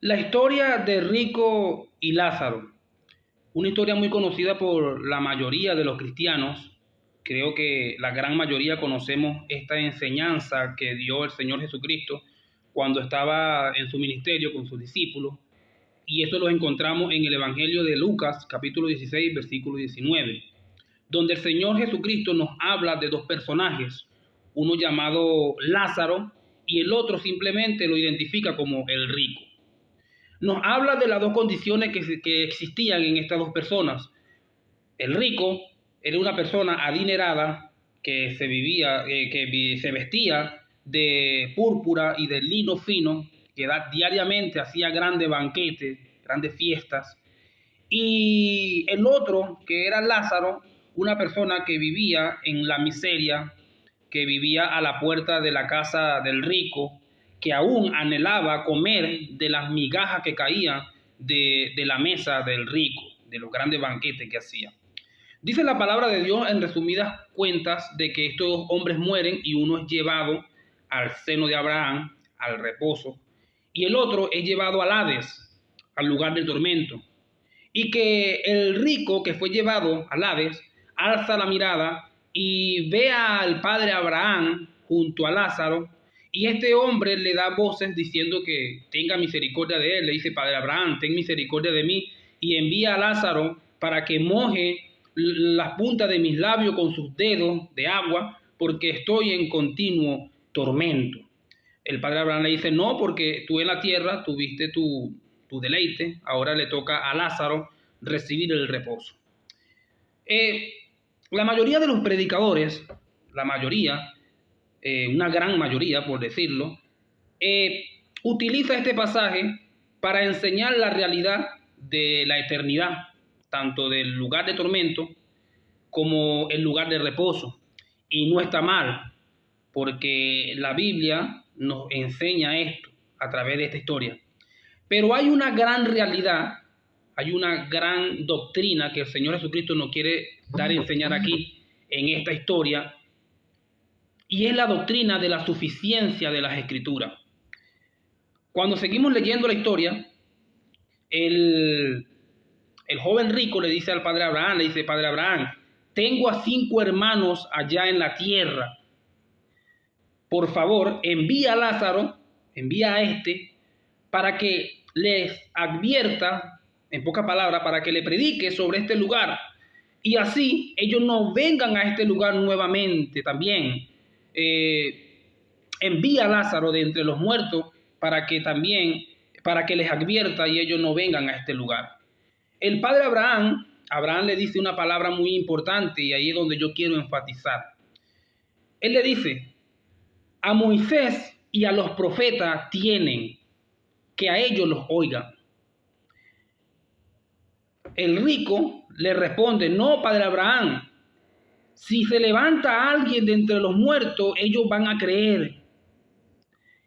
La historia de Rico y Lázaro, una historia muy conocida por la mayoría de los cristianos. Creo que la gran mayoría conocemos esta enseñanza que dio el Señor Jesucristo cuando estaba en su ministerio con sus discípulos, y esto lo encontramos en el Evangelio de Lucas, capítulo 16, versículo 19, donde el Señor Jesucristo nos habla de dos personajes, uno llamado Lázaro y el otro simplemente lo identifica como el rico. Nos habla de las dos condiciones que existían en estas dos personas. El rico era una persona adinerada que se vestía de púrpura y de lino fino, que diariamente hacía grandes banquetes, grandes fiestas. Y el otro, que era Lázaro, una persona que vivía en la miseria, que vivía a la puerta de la casa del rico, que aún anhelaba comer de las migajas que caían de la mesa del rico, de los grandes banquetes que hacía. Dice la palabra de Dios en resumidas cuentas de que estos dos hombres mueren y uno es llevado al seno de Abraham, al reposo, y el otro es llevado al Hades, al lugar del tormento. Y que el rico que fue llevado al Hades alza la mirada y ve al padre Abraham junto a Lázaro, y este hombre le da voces diciendo que tenga misericordia de él. Le dice: Padre Abraham, ten misericordia de mí, y envía a Lázaro para que moje las puntas de mis labios con sus dedos de agua, porque estoy en continuo tormento. El padre Abraham le dice: no, porque tú en la tierra tuviste tu deleite, ahora le toca a Lázaro recibir el reposo. La mayoría de los predicadores, una gran mayoría por decirlo, utiliza este pasaje para enseñar la realidad de la eternidad, tanto del lugar de tormento como el lugar de reposo. Y no está mal, porque la Biblia nos enseña esto a través de esta historia. Pero hay una gran realidad, hay una gran doctrina que el Señor Jesucristo nos quiere dar a enseñar aquí en esta historia, y es la doctrina de la suficiencia de las Escrituras. Cuando seguimos leyendo la historia, el joven rico le dice al padre Abraham, le dice: Padre Abraham, tengo a 5 hermanos allá en la tierra. Por favor, envía a Lázaro, envía a para que les advierta, en pocas palabras, para que le predique sobre este lugar, y así ellos no vengan a este lugar nuevamente también. Envía a Lázaro de entre los muertos para que les advierta y ellos no vengan a este lugar. El padre Abraham le dice una palabra muy importante, y ahí es donde yo quiero enfatizar. Él le dice: a Moisés y a los profetas tienen, que a ellos los oigan. El rico le responde: no, padre Abraham, si se levanta alguien de entre los muertos, ellos van a creer.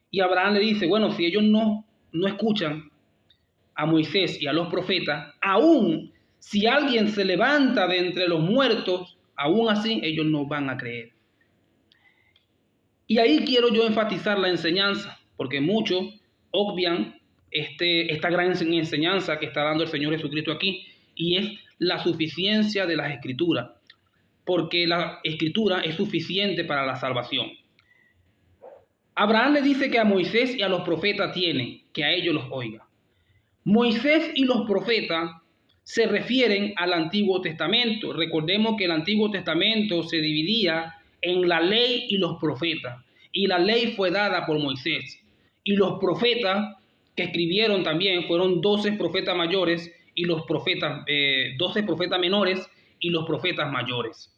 Y Abraham le dice: bueno, si ellos no escuchan a Moisés y a los profetas, aún si alguien se levanta de entre los muertos, aún así ellos no van a creer. Y ahí quiero yo enfatizar la enseñanza, porque muchos obvian esta gran enseñanza que está dando el Señor Jesucristo aquí, y es la suficiencia de las Escrituras, porque la Escritura es suficiente para la salvación. Abraham le dice que a Moisés y a los profetas tienen, que a ellos los oiga. Moisés y los profetas se refieren al Antiguo Testamento. Recordemos que el Antiguo Testamento se dividía en la ley y los profetas, y la ley fue dada por Moisés, y los profetas que escribieron también fueron 12 profetas mayores y los profetas 12 profetas menores y los profetas mayores.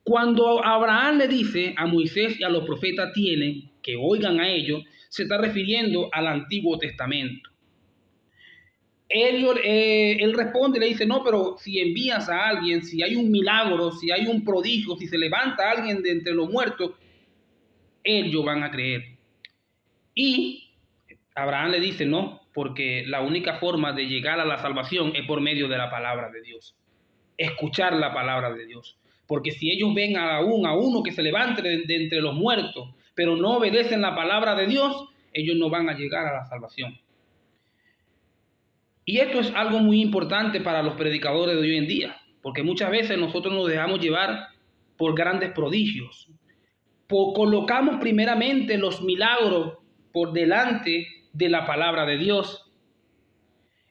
Cuando Abraham le dice a Moisés y a los profetas tienen, que oigan a ellos, se está refiriendo al Antiguo Testamento. Él responde y le dice: no, pero si envías a alguien, si hay un milagro, si hay un prodigio, si se levanta alguien de entre los muertos, ellos van a creer. Y Abraham le dice: no, porque la única forma de llegar a la salvación es por medio de la palabra de Dios, escuchar la palabra de Dios. Porque si ellos ven a uno que se levante de entre los muertos, pero no obedecen la palabra de Dios, ellos no van a llegar a la salvación. Y esto es algo muy importante para los predicadores de hoy en día, porque muchas veces nosotros nos dejamos llevar por grandes prodigios. Colocamos primeramente los milagros por delante de la palabra de Dios.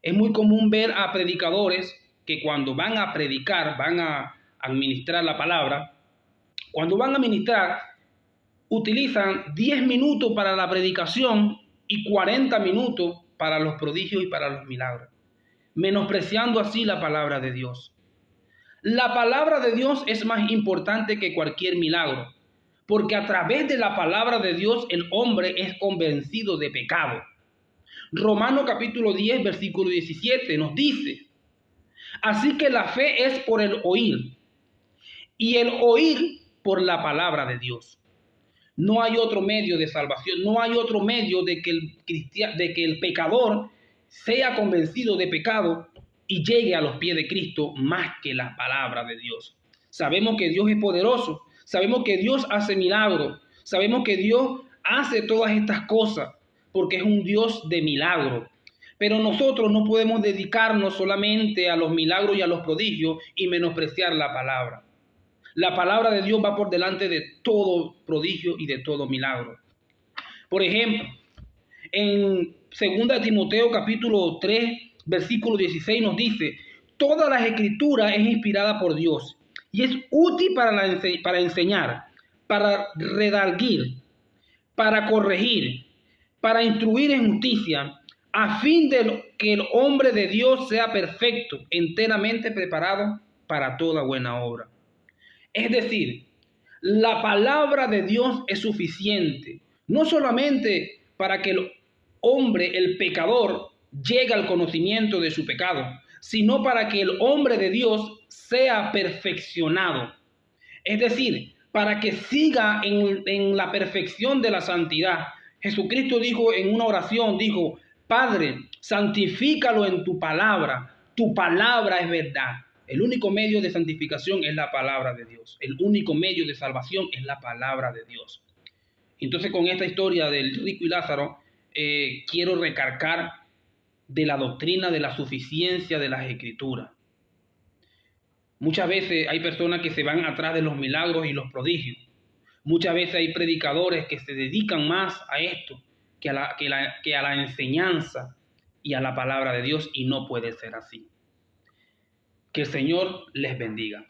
Es muy común ver a predicadores que cuando van a predicar, van a administrar la palabra, cuando van a ministrar, utilizan 10 minutos para la predicación y 40 minutos para los prodigios y para los milagros, menospreciando así la palabra de Dios. La palabra de Dios es más importante que cualquier milagro, porque a través de la palabra de Dios el hombre es convencido de pecado. Romanos capítulo 10, versículo 17 nos dice: así que la fe es por el oír, y el oír por la palabra de Dios. No hay otro medio de salvación, no hay otro medio de que el pecador sea convencido de pecado y llegue a los pies de Cristo más que la palabra de Dios. Sabemos que Dios es poderoso, sabemos que Dios hace milagros, sabemos que Dios hace todas estas cosas porque es un Dios de milagros. Pero nosotros no podemos dedicarnos solamente a los milagros y a los prodigios y menospreciar la palabra. La palabra de Dios va por delante de todo prodigio y de todo milagro. Por ejemplo, en 2 Timoteo capítulo 3, versículo 16 nos dice: todas las escrituras es inspirada por Dios y es útil para enseñar, para redarguir, para corregir, para instruir en justicia, a fin de que el hombre de Dios sea perfecto, enteramente preparado para toda buena obra. Es decir, la palabra de Dios es suficiente, no solamente para que el hombre, el pecador, llegue al conocimiento de su pecado, sino para que el hombre de Dios sea perfeccionado. Es decir, para que siga en la perfección de la santidad. Jesucristo dijo en una oración, dijo: Padre, santifícalo en tu palabra es verdad. El único medio de santificación es la palabra de Dios. El único medio de salvación es la palabra de Dios. Entonces, con esta historia del rico y Lázaro, quiero recargar de la doctrina de la suficiencia de las Escrituras. Muchas veces hay personas que se van atrás de los milagros y los prodigios. Muchas veces hay predicadores que se dedican más a esto que a la enseñanza y a la palabra de Dios, y no puede ser así. Que el Señor les bendiga.